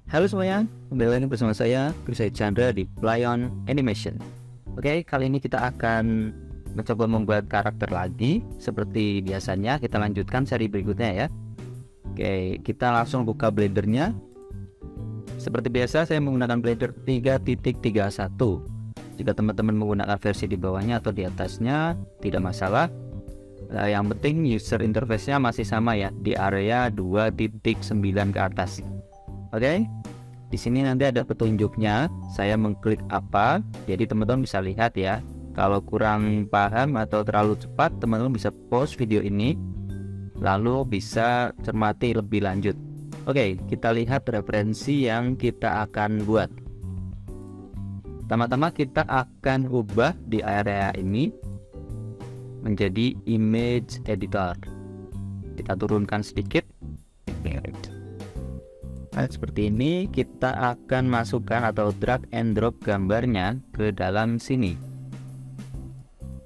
Halo semuanya, kembali lagi bersama saya Chris Chandra di Plyon Animation. Oke, kali ini kita akan mencoba membuat karakter lagi. Seperti biasanya, kita lanjutkan seri berikutnya ya. Oke, kita langsung buka Blendernya. Seperti biasa, saya menggunakan Blender 3.31. Jika teman-teman menggunakan versi di bawahnya atau di atasnya, tidak masalah. Yang penting user interface-nya masih sama ya, di area 2.9 ke atas. Oke, di sini nanti ada petunjuknya. Saya mengklik apa, jadi teman-teman bisa lihat ya. Kalau kurang paham atau terlalu cepat, teman-teman bisa pause video ini, lalu bisa cermati lebih lanjut. Oke, kita lihat referensi yang kita akan buat. Pertama-tama kita akan ubah di area ini menjadi image editor. Kita turunkan sedikit. Nah, seperti ini kita akan masukkan atau drag and drop gambarnya ke dalam sini.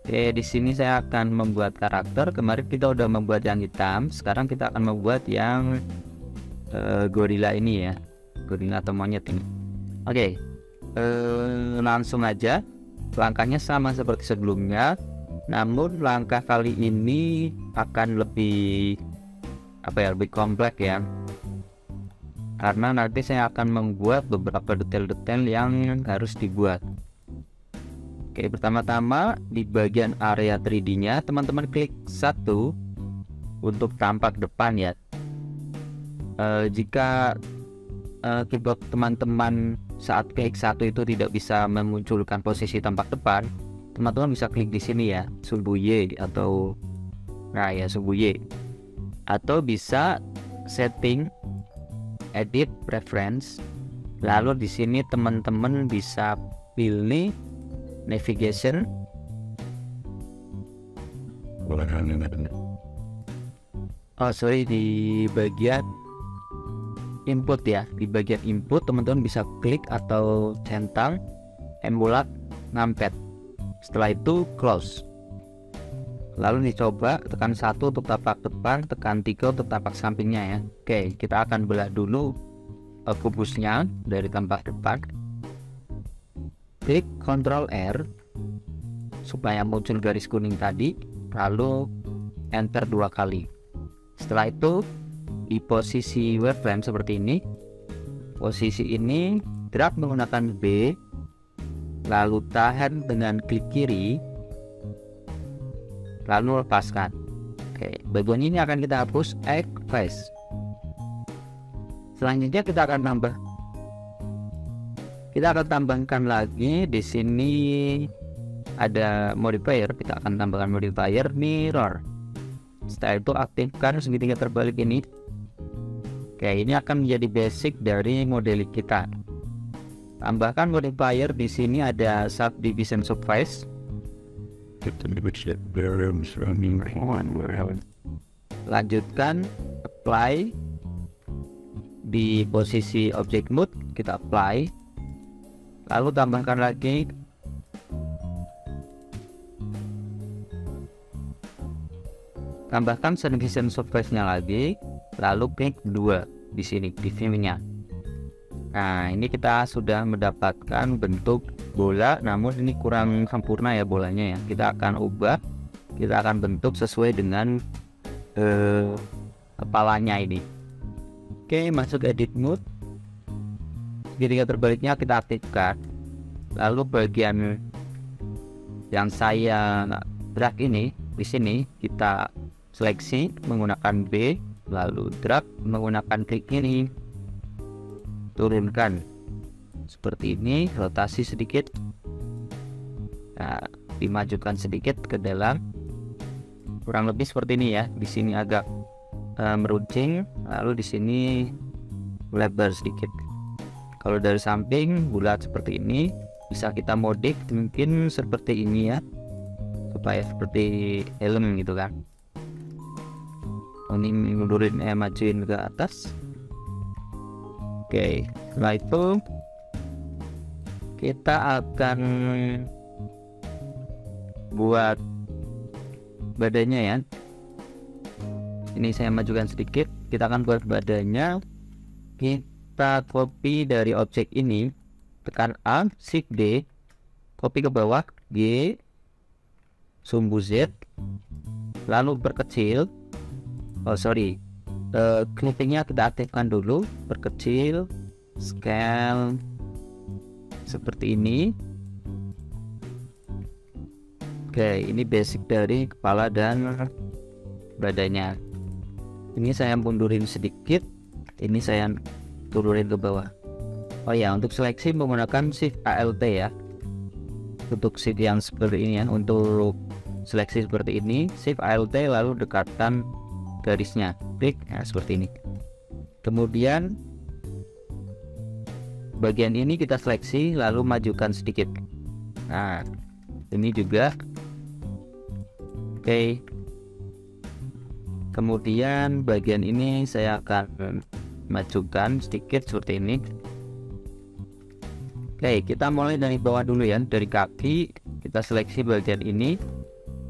Oke, di sini saya akan membuat karakter. Kemarin kita udah membuat yang hitam, sekarang kita akan membuat yang gorila ini ya, gorila atau monyet ini. Oke, langsung aja. Langkahnya sama seperti sebelumnya, namun langkah kali ini akan lebih lebih kompleks ya. Karena nanti saya akan membuat beberapa detail-detail yang harus dibuat. Oke, pertama-tama di bagian area 3D-nya, teman-teman klik 1 untuk tampak depan ya. Jika keyboard teman-teman saat klik 1 itu tidak bisa memunculkan posisi tampak depan, teman-teman bisa klik di sini ya, sumbu Y atau sumbu Y. Atau bisa setting edit preference, lalu di sini teman-teman bisa pilih navigation. Di bagian input ya, di bagian input teman-teman bisa klik atau centang emulat numpad. Setelah itu close. Lalu dicoba tekan 1 untuk tapak depan, tekan 3 untuk tapak sampingnya ya. Oke, kita akan belah dulu kubusnya dari tampak depan. Klik Ctrl R supaya muncul garis kuning tadi, lalu enter 2 kali. Setelah itu di posisi wireframe seperti ini, posisi ini drag menggunakan B, lalu tahan dengan klik kiri, lalu lepaskan. Oke, bagian ini akan kita hapus egg face. Selanjutnya kita akan tambahkan lagi di sini ada modifier. Kita akan tambahkan modifier mirror. Setelah itu aktifkan segitiga terbalik ini. Oke, ini akan menjadi basic dari model kita. Tambahkan modifier di sini ada subdivision surface. Lanjutkan apply di posisi object mode, kita apply, lalu tambahkan lagi subdivision surface-nya lagi, lalu klik 2 di sini di view-nya. Nah, ini kita sudah mendapatkan bentuk bola, namun ini kurang sempurna ya bolanya ya. Kita akan ubah, kita akan bentuk sesuai dengan kepalanya ini. Oke, masuk edit mode. Segitiga terbaliknya kita aktifkan. Lalu bagian yang saya drag ini di sini kita seleksi menggunakan B, lalu drag menggunakan klik kiri. Turunkan seperti ini, rotasi sedikit, nah, dimajukan sedikit ke dalam, kurang lebih seperti ini ya. Di sini agak meruncing, lalu di sini lebar sedikit. Kalau dari samping bulat seperti ini, bisa kita modif mungkin seperti ini ya, supaya seperti helm gitu kan. Ini mundurin, majuin ke atas. Oke, setelah itu kita akan buat badannya ya. Ini saya majukan sedikit. Kita akan buat badannya. kita copy dari objek ini, tekan A, Shift D, copy ke bawah, G, sumbu Z, lalu perkecil. Clippingnya kita aktifkan dulu, perkecil, scale seperti ini. Oke, ini basic dari kepala dan badannya. Ini saya mundurin sedikit, ini saya turunin ke bawah. Oh ya, untuk seleksi menggunakan Shift Alt ya. Untuk shift yang seperti ini ya, untuk seleksi seperti ini, Shift Alt lalu dekatkan garisnya, klik seperti ini. Kemudian bagian ini kita seleksi lalu majukan sedikit. Nah, ini juga oke. Kemudian bagian ini saya akan majukan sedikit seperti ini. Oke, kita mulai dari bawah dulu ya, dari kaki kita seleksi bagian ini,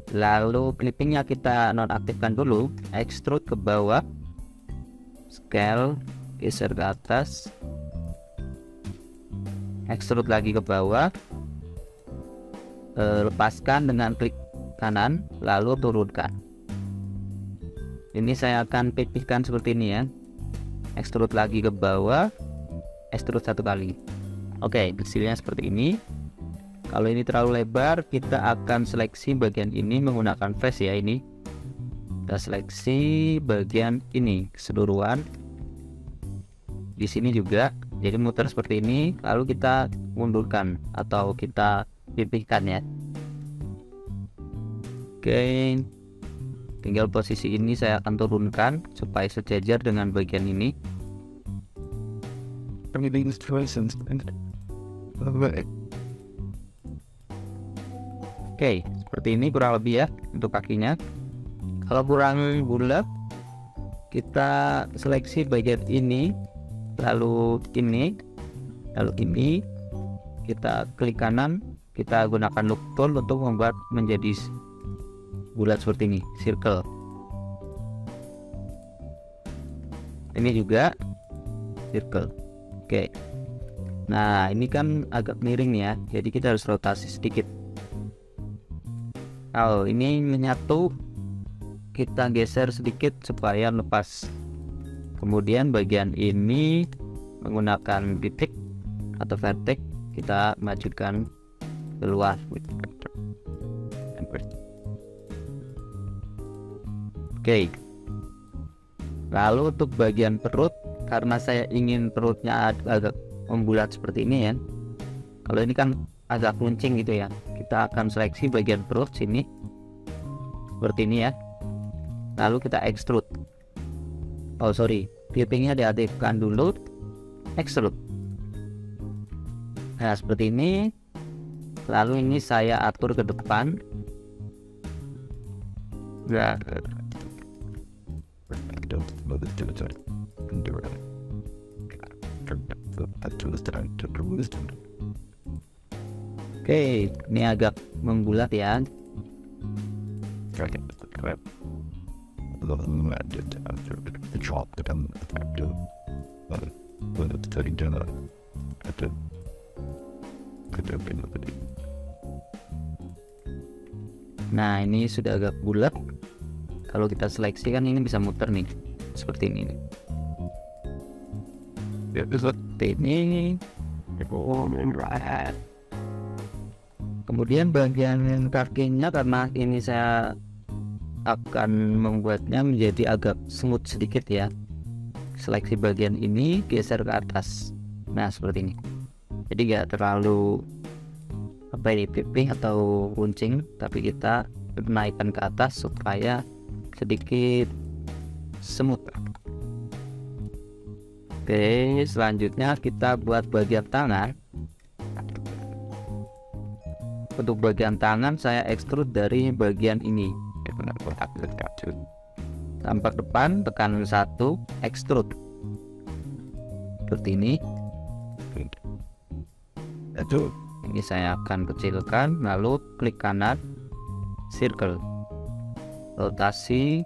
lalu clippingnya kita nonaktifkan dulu, extrude ke bawah, scale, geser ke atas, extrude lagi ke bawah, lepaskan dengan klik kanan, lalu turunkan. Ini saya akan pipihkan seperti ini ya, extrude lagi ke bawah, extrude satu kali. Oke, hasilnya seperti ini. Kalau ini terlalu lebar, kita akan seleksi bagian ini menggunakan face ya. Ini kita seleksi bagian ini keseluruhan. Di sini juga, jadi muter seperti ini. Lalu kita mundurkan atau kita pipihkan ya. Oke, tinggal posisi ini saya akan turunkan supaya sejajar dengan bagian ini. Oke, seperti ini kurang lebih ya untuk kakinya. Kalau kurang bulat, kita seleksi bagian ini, lalu ini, kita klik kanan, kita gunakan loop tool untuk membuat menjadi bulat seperti ini, circle. Ini juga circle. Oke. Nah, ini kan agak miring ya, jadi kita harus rotasi sedikit. Kalau ini menyatu, kita geser sedikit supaya lepas. Kemudian bagian ini menggunakan titik atau vertex, kita majukan keluar. Oke. Lalu untuk bagian perut, karena saya ingin perutnya agak membulat seperti ini ya. Kalau ini kan agak runcing gitu ya, kita akan seleksi bagian perut sini seperti ini ya. Lalu kita extrude. Clippingnya diaktifkan dulu, extrude. Nah, seperti ini. Lalu ini saya atur ke depan. Ya. Oke, ini agak membulat ya. Nah, ini sudah agak bulat. Kalau kita seleksi kan ini bisa muter nih, seperti ini. Seperti ini. Kemudian bagian kakinya, karena ini saya akan membuatnya menjadi agak smooth sedikit ya. Seleksi bagian ini, geser ke atas. Nah, seperti ini. Jadi nggak terlalu pipih atau runcing, tapi kita naikkan ke atas supaya sedikit smooth. Oke, selanjutnya kita buat bagian tangan. Untuk bagian tangan saya extrude dari bagian ini. Tampak depan, tekan 1, extrude. Seperti ini. Ini saya akan kecilkan, lalu klik kanan, circle, rotasi.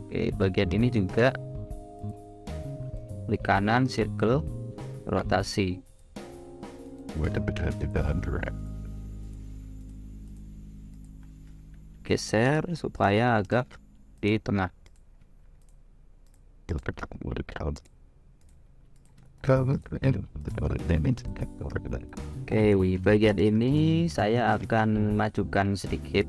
Oke, bagian ini juga klik kanan, circle, rotasi. Geser supaya agak di tengah. Oke, bagian ini saya akan majukan sedikit.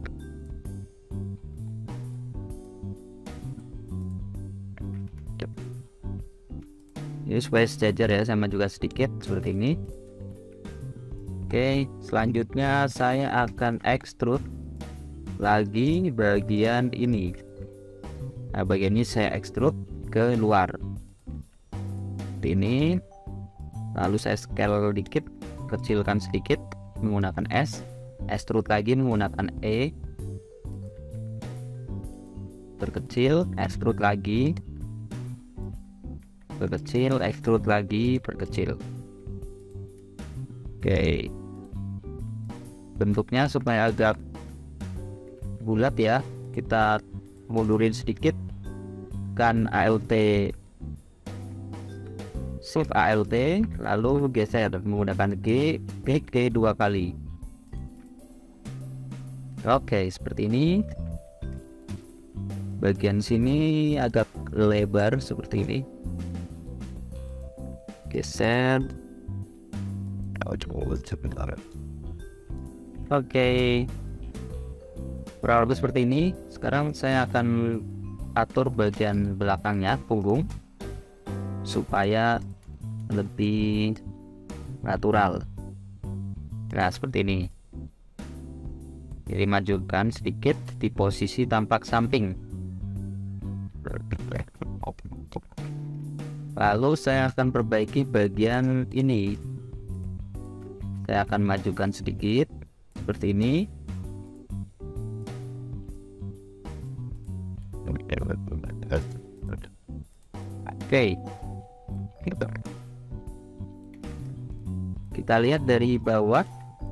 Ini supaya sejajar ya, saya majukan sedikit seperti ini. Oke, selanjutnya saya akan extrude lagi bagian ini. Nah, bagian ini saya extrude ke luar seperti ini. Lalu saya scale dikit, kecilkan sedikit menggunakan S, extrude lagi menggunakan E, perkecil, extrude lagi, perkecil, extrude lagi, perkecil. Oke, bentuknya supaya agak bulat ya, kita mundurin sedikit, kan ALT, shift ALT, lalu geser menggunakan G, G 2 kali. Oke, seperti ini. Bagian sini agak lebar seperti ini. Geser. Oke, kurang lebih seperti ini. Sekarang saya akan atur bagian belakangnya, punggung, supaya lebih natural. Nah, seperti ini. Jadi majukan sedikit di posisi tampak samping. Lalu saya akan perbaiki bagian ini. Saya akan majukan sedikit seperti ini. Oke, kita lihat dari bawah.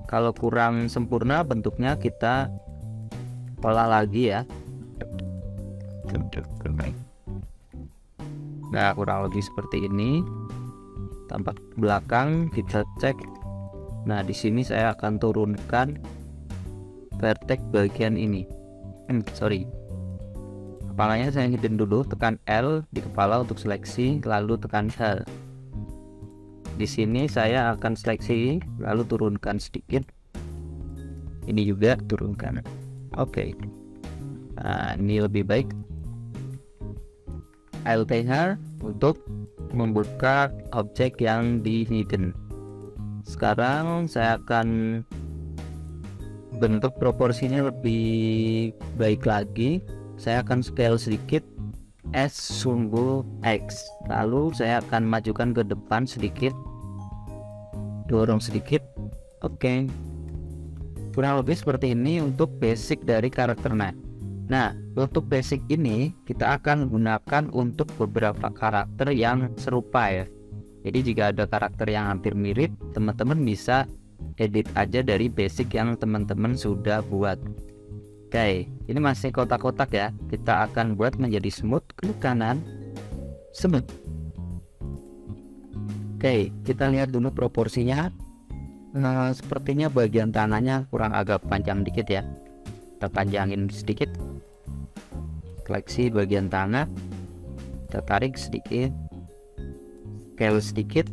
Kalau kurang sempurna bentuknya, kita pola lagi ya. Nah, kurang lebih seperti ini. Tampak belakang kita cek. Nah, di sini saya akan turunkan vertex bagian ini. Kepalanya saya hidden dulu, tekan L di kepala untuk seleksi, lalu tekan H. Di sini saya akan seleksi, lalu turunkan sedikit. Ini juga turunkan. Oke. Nah, ini lebih baik. LTH untuk membuka objek yang di hidden. Sekarang saya akan bentuk proporsinya lebih baik lagi. Saya akan scale sedikit, S sumbu X, lalu saya akan majukan ke depan sedikit, dorong sedikit. Oke, kurang lebih seperti ini untuk basic dari karakternya. Nah, untuk basic ini kita akan gunakan untuk beberapa karakter yang serupa ya. Jadi jika ada karakter yang hampir mirip, teman-teman bisa edit aja dari basic yang teman-teman sudah buat. Oke, ini masih kotak-kotak ya. Kita akan buat menjadi smooth, klik kanan, smooth. Oke, kita lihat dulu proporsinya. Nah, sepertinya bagian tanahnya kurang agak panjang dikit ya. Kita panjangin sedikit. Seleksi bagian tanah, kita tarik sedikit, scale sedikit.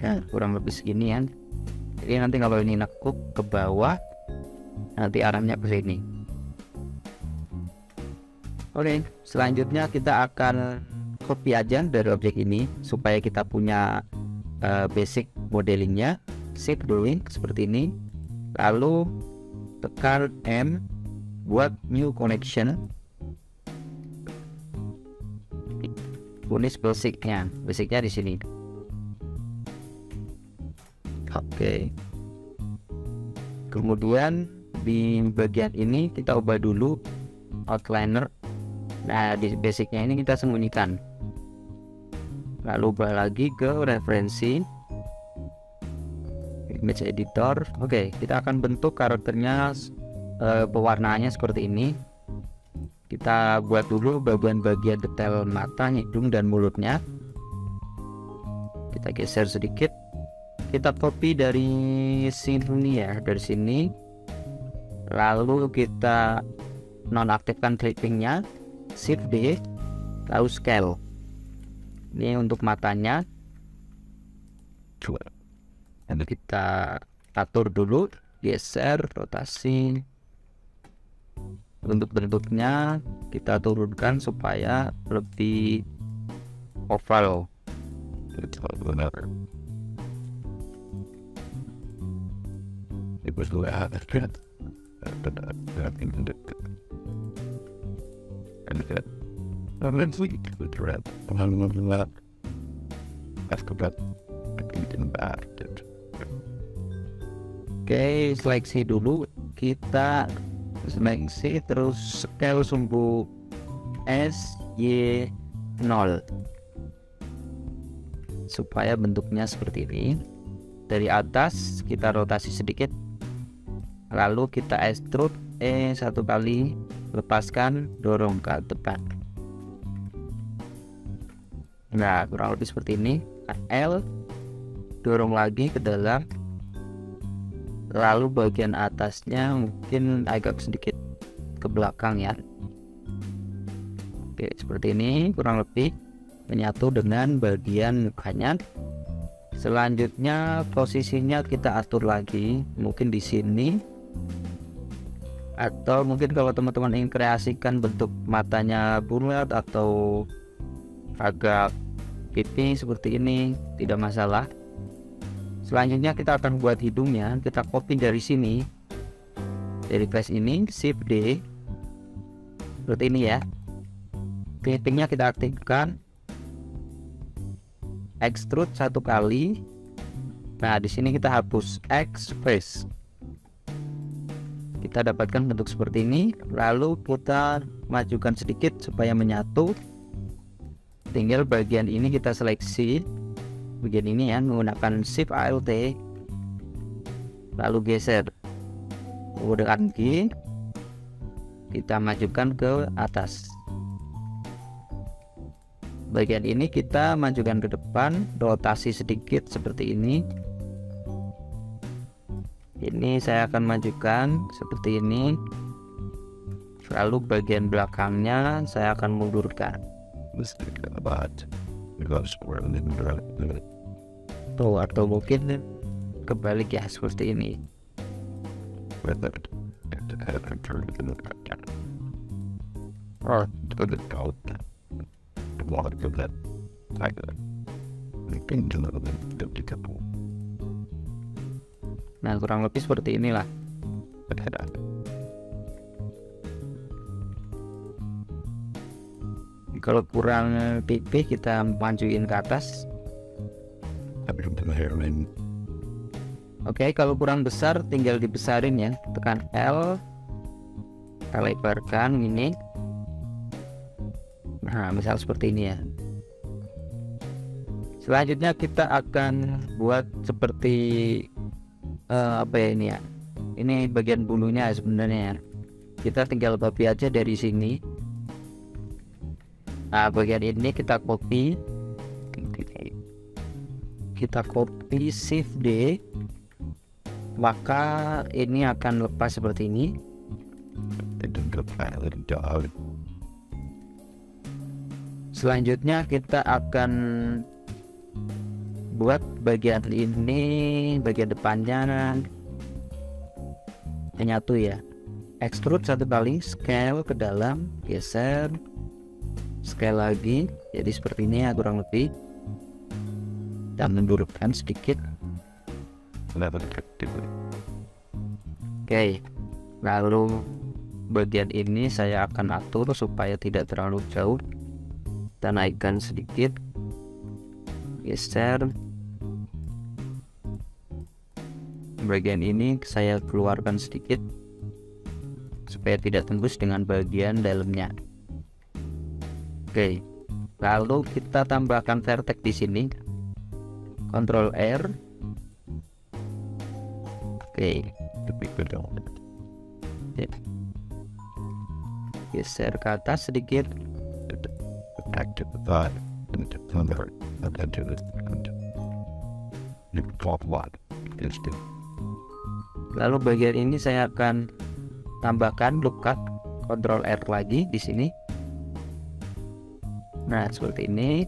Ya, kurang lebih segini ya. Jadi nanti kalau ini nekuk ke bawah, nanti arahnya ke sini. Oke, selanjutnya kita akan copy aja dari objek ini supaya kita punya basic modelingnya. Shift dulu seperti ini, lalu tekan M buat new connection. Tulis basicnya di sini. Oke. Kemudian di bagian ini kita ubah dulu outliner. Nah, di basicnya ini kita sembunyikan. Lalu ubah lagi ke referensi, image editor. Oke, kita akan bentuk karakternya, pewarnaannya seperti ini. Kita buat dulu bagian detail mata, hidung, dan mulutnya. kita geser sedikit, kita copy dari sini ya, dari sini, lalu kita nonaktifkan clippingnya, Shift D, lalu scale. Ini untuk matanya kita atur dulu, geser, rotasi. Untuk bentuknya kita turunkan supaya lebih oval. Oke, seleksi dulu, kita seleksi terus scale sumbu SY0 supaya bentuknya seperti ini. Dari atas kita rotasi sedikit, lalu kita extrude satu kali, lepaskan, dorong ke depan. Nah, kurang lebih seperti ini. L, dorong lagi ke dalam, lalu bagian atasnya mungkin agak sedikit ke belakang ya. Oke, seperti ini kurang lebih menyatu dengan bagian mukanya. Selanjutnya posisinya kita atur lagi, mungkin di sini, atau mungkin kalau teman-teman ingin kreasikan bentuk matanya bulat atau agak pipi seperti ini, tidak masalah. Selanjutnya kita akan buat hidungnya, kita copy dari sini, dari flash ini, Shift D, seperti ini ya. Clippingnya kita aktifkan, extrude satu kali. Nah, di sini kita hapus X face. Kita dapatkan bentuk seperti ini, lalu kita majukan sedikit supaya menyatu. Tinggal bagian ini kita seleksi, bagian ini ya, menggunakan Shift Alt, lalu geser. Kemudian lagi kita majukan ke atas. Bagian ini kita majukan ke depan, rotasi sedikit seperti ini. Ini saya akan majukan seperti ini. Lalu bagian belakangnya saya akan mundurkan. Tuh, atau mungkin kebalik ya, seperti ini. Nah, kurang lebih seperti inilah. Kalau kurang pipih kita majuin ke atas. Oke, kalau kurang besar tinggal dibesarin ya, tekan L, kita lebarkan ini. Nah, misal seperti ini ya. Selanjutnya kita akan buat seperti apa ya ini ya. Ini bagian bulunya sebenarnya ya. Kita tinggal copy aja dari sini. Nah, bagian ini kita copy. Kita copy Shift D. Maka ini akan lepas seperti ini. Selanjutnya kita akan buat bagian ini, bagian depannya menyatu ya. Extrude satu kali, scale ke dalam, geser, scale lagi, jadi seperti ini ya kurang lebih. Dan mundurkan sedikit. Oke, lalu bagian ini saya akan atur supaya tidak terlalu jauh. Kita naikkan sedikit, geser. Bagian ini saya keluarkan sedikit supaya tidak tembus dengan bagian dalamnya. Oke, lalu kita tambahkan vertex di sini, Ctrl R. Oke, geser ke atas sedikit. Lalu bagian ini saya akan tambahkan loop cut, Ctrl R lagi di sini. Nah, seperti ini.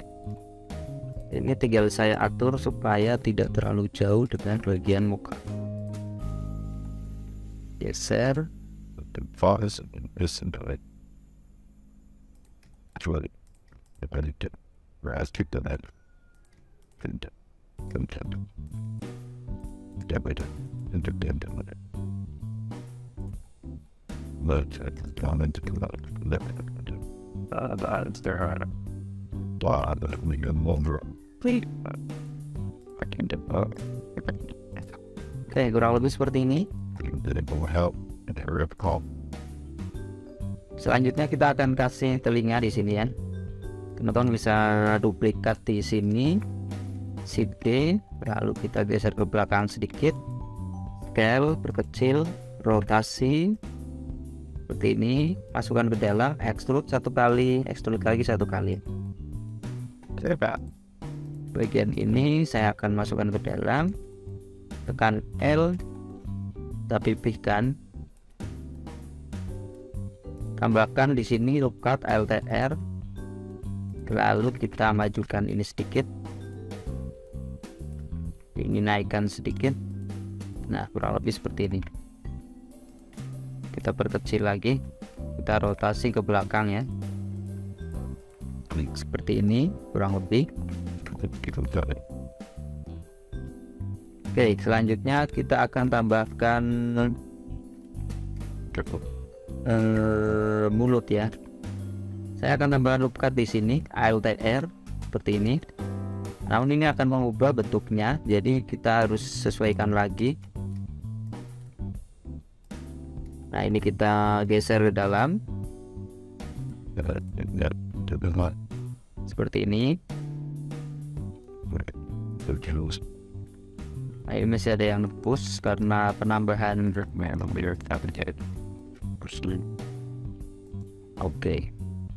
Ini tinggal saya atur supaya tidak terlalu jauh dengan bagian muka. Geser. Oke, kurang lebih seperti ini. Selanjutnya kita akan kasih telinga di sini ya. Teman-teman bisa duplikat di sini, Shift D, lalu kita geser ke belakang sedikit, scale, perkecil, rotasi seperti ini, masukkan ke dalam, extrude satu kali, extrude lagi satu kali. Bagian ini saya akan masukkan ke dalam, tekan L, kita pipihkan, tambahkan di sini loop cut LTR, lalu kita majukan ini sedikit, ini naikkan sedikit. Nah, kurang lebih seperti ini. Kita perkecil lagi, kita rotasi ke belakang ya, seperti ini kurang lebih. Oke, selanjutnya kita akan tambahkan mulut ya. Saya akan tambahkan loop cut di sini, LTR seperti ini. Namun ini akan mengubah bentuknya, jadi kita harus sesuaikan lagi. Nah, ini kita geser ke dalam seperti ini. Nah, ini masih ada yang push karena penambahan. Oke,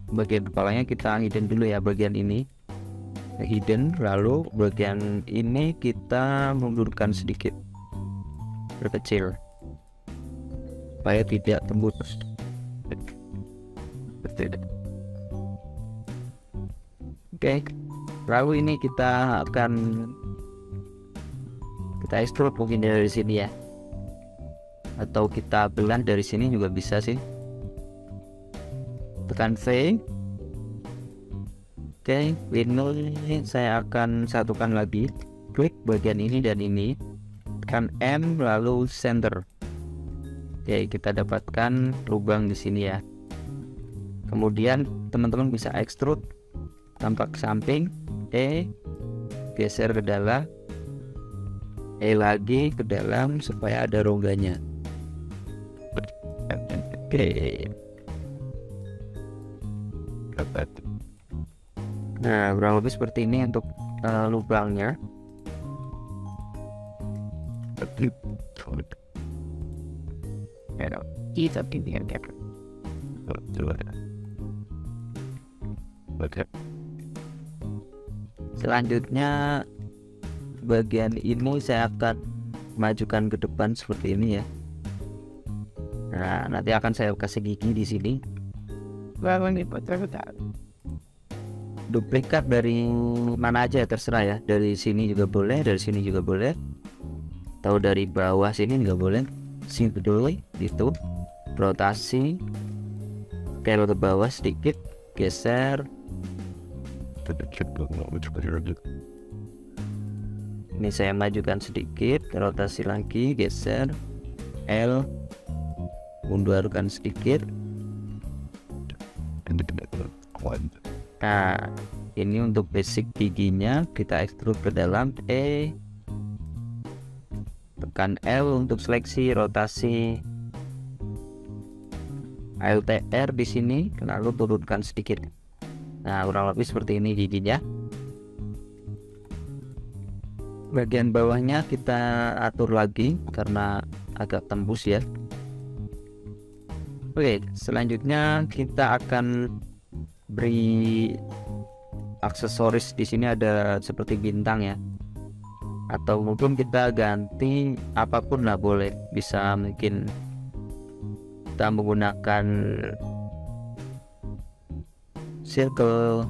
bagian kepalanya kita hidden dulu ya, bagian ini hidden, lalu bagian ini kita mundurkan sedikit, perkecil supaya tidak tembus. Oke, lalu ini kita akan extrude mungkin dari sini ya, atau kita belah dari sini juga bisa sih. Tekan V. Oke, window ini saya akan satukan lagi, klik bagian ini dan ini, tekan M lalu center. Oke, kita dapatkan lubang di sini ya. Kemudian teman-teman bisa extrude tampak samping, E, geser ke dalam, E lagi ke dalam supaya ada rongganya. Oke. Nah, kurang lebih seperti ini untuk lubangnya. Selanjutnya bagian ini saya akan majukan ke depan seperti ini ya. Nah, nanti akan saya kasih gigi di sini. Duplikat dari mana aja terserah ya, dari sini juga boleh, dari sini juga boleh, atau dari bawah sini juga boleh. Sini dulu gitu, rotasi, scale ke bawah sedikit, geser. Ini saya majukan sedikit, rotasi lagi, geser, L, mundurkan sedikit. Nah, ini untuk basic giginya kita extrude ke dalam, E, tekan L untuk seleksi, rotasi, LTR di sini, lalu turunkan sedikit. Nah, kurang lebih seperti ini giginya. Bagian bawahnya kita atur lagi karena agak tembus ya. Oke, selanjutnya kita akan beri aksesoris. Di sini ada seperti bintang ya, atau mungkin kita ganti apapun lah boleh, bisa mungkin kita menggunakan circle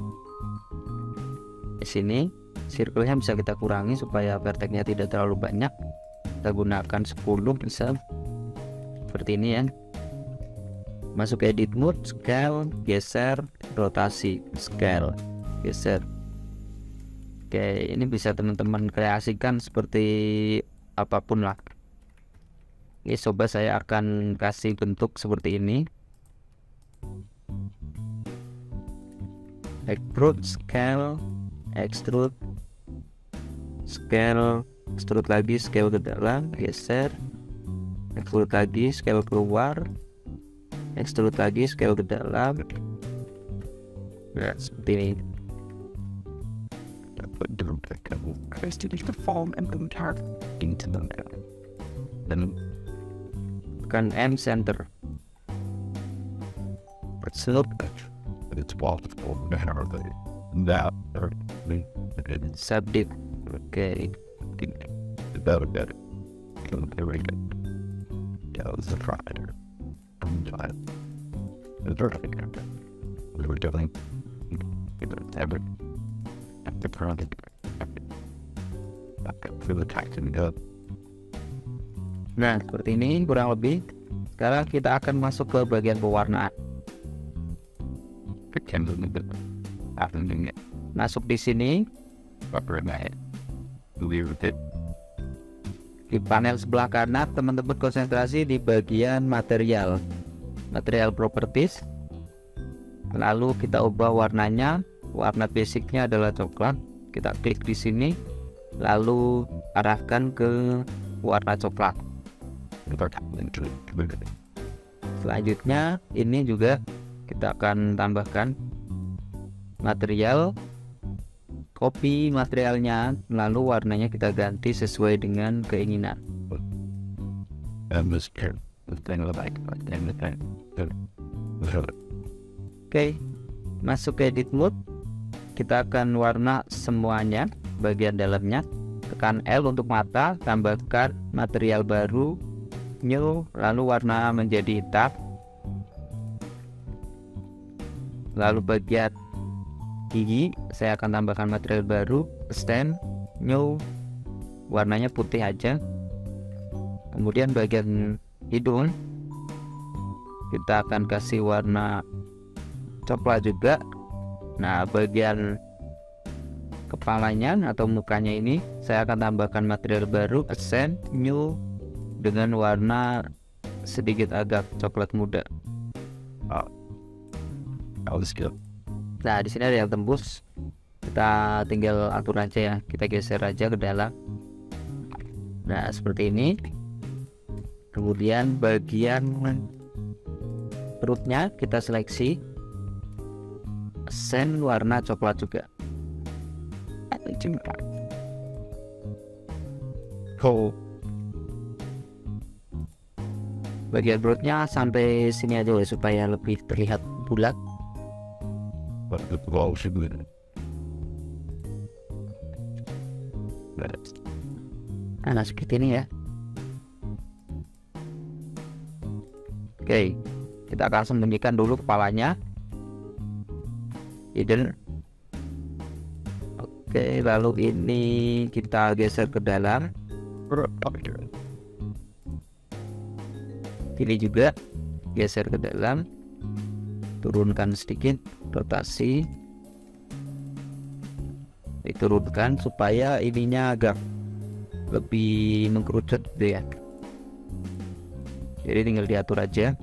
di sini. Circle-nya bisa kita kurangi supaya vertex-nya tidak terlalu banyak, kita gunakan 10 bisa seperti ini ya. Masuk ke edit mode, scale, geser, rotasi, scale, geser. Oke, ini bisa teman-teman kreasikan seperti apapun lah. Ini coba saya akan kasih bentuk seperti ini. Extrude, scale, extrude, scale, extrude lagi, scale ke dalam, geser, extrude lagi, scale keluar, extrude lagi, scale ke dalam. Nah, seperti ini. Dan tekan M center. Subdip. Oke. Nah, seperti ini kurang lebih. Sekarang kita akan masuk ke bagian pewarnaan. Masuk di sini. Di panel sebelah kanan, teman-teman konsentrasi di bagian material properties. Lalu kita ubah warnanya. Warna basicnya adalah coklat. Kita klik di sini, lalu arahkan ke warna coklat. Selanjutnya ini juga kita akan tambahkan material, copy materialnya, lalu warnanya kita ganti sesuai dengan keinginan. Oke, masuk ke edit mode. Kita akan warna semuanya bagian dalamnya. Tekan L untuk mata, tambahkan material baru, new, lalu warna menjadi hitam. Lalu bagian gigi saya akan tambahkan material baru, stand, new, warnanya putih aja. Kemudian bagian hidung kita akan kasih warna coklat juga. Nah, bagian kepalanya atau mukanya ini saya akan tambahkan material baru, accent, new, dengan warna sedikit agak coklat muda. Nah, di sini ada yang tembus, kita tinggal atur aja ya, kita geser aja ke dalam. Nah, seperti ini. Kemudian bagian perutnya kita seleksi, accent warna coklat juga. Bagian perutnya sampai sini aja supaya lebih terlihat bulat. Nah, seperti ini ya. Oke, kita akan sembunyikan dulu kepalanya. Hidden. Oke, lalu ini kita geser ke dalam. Ini juga geser ke dalam, turunkan sedikit, rotasi, diturunkan supaya ininya agak lebih mengkerucut gitu ya. Jadi tinggal diatur aja.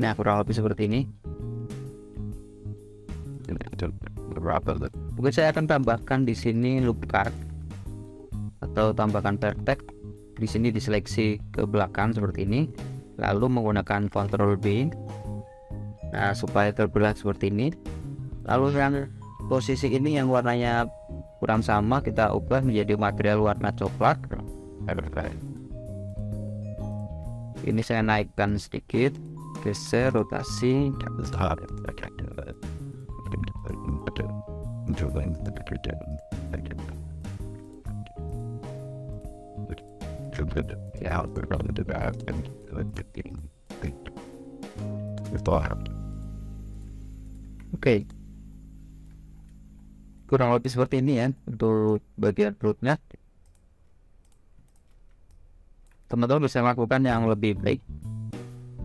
Nah, kurang lebih seperti ini. Mungkin saya akan tambahkan di sini loop card atau tambahkan vertex. di sini diseleksi ke belakang seperti ini, lalu menggunakan Ctrl B. Nah, supaya terbelah seperti ini. Lalu yang posisi ini yang warnanya kurang sama kita ubah menjadi material warna coklat. Ini saya naikkan sedikit, geser, rotasi. Oke, kurang lebih seperti ini ya untuk bagian perutnya. Teman-teman bisa lakukan yang lebih baik.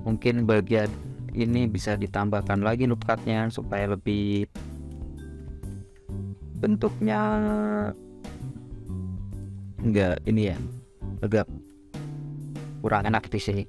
Mungkin bagian ini bisa ditambahkan lagi nukatnya supaya lebih bentuknya enggak ini ya, agak kurang enak di sini.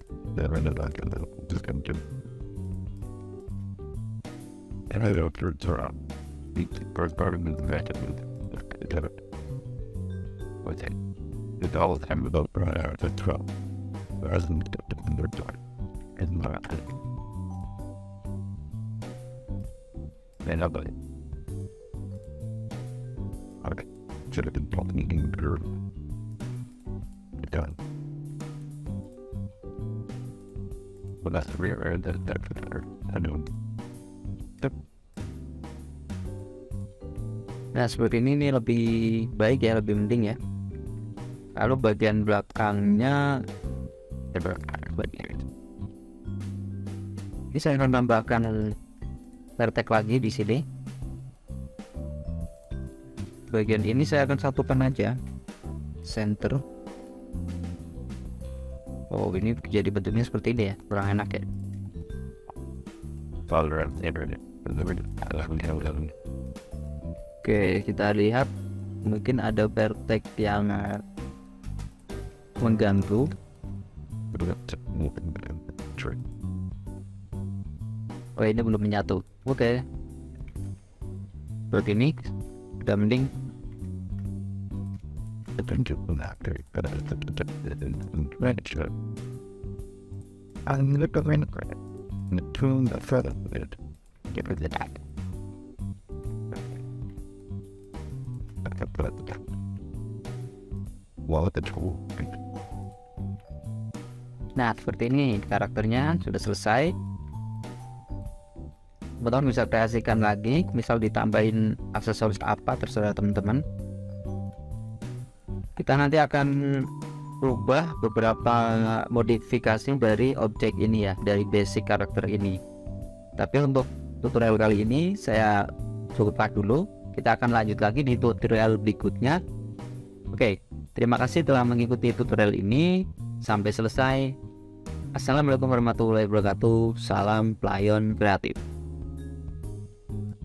Nah, seperti ini lebih baik ya, lebih mending ya. Lalu bagian belakangnya ini saya akan tambahkan vertex lagi di sini. Bagian ini saya akan satukan aja, center. Oh, ini jadi bentuknya seperti ini ya, kurang enak ya. Oke, kita lihat mungkin ada vertex yang mengganggu. Oh, ini belum menyatu. Oke, begini udah mending. Nah, seperti ini karakternya sudah selesai. Teman-teman bisa kreasikan lagi, misal ditambahin aksesoris apa terserah teman-teman. Kita nanti akan rubah beberapa modifikasi dari objek ini ya, dari basic karakter ini. Tapi untuk tutorial kali ini saya cukupkan dulu. Kita akan lanjut lagi di tutorial berikutnya. Oke, terima kasih telah mengikuti tutorial ini sampai selesai. Assalamualaikum warahmatullahi wabarakatuh. Salam Playon Kreatif.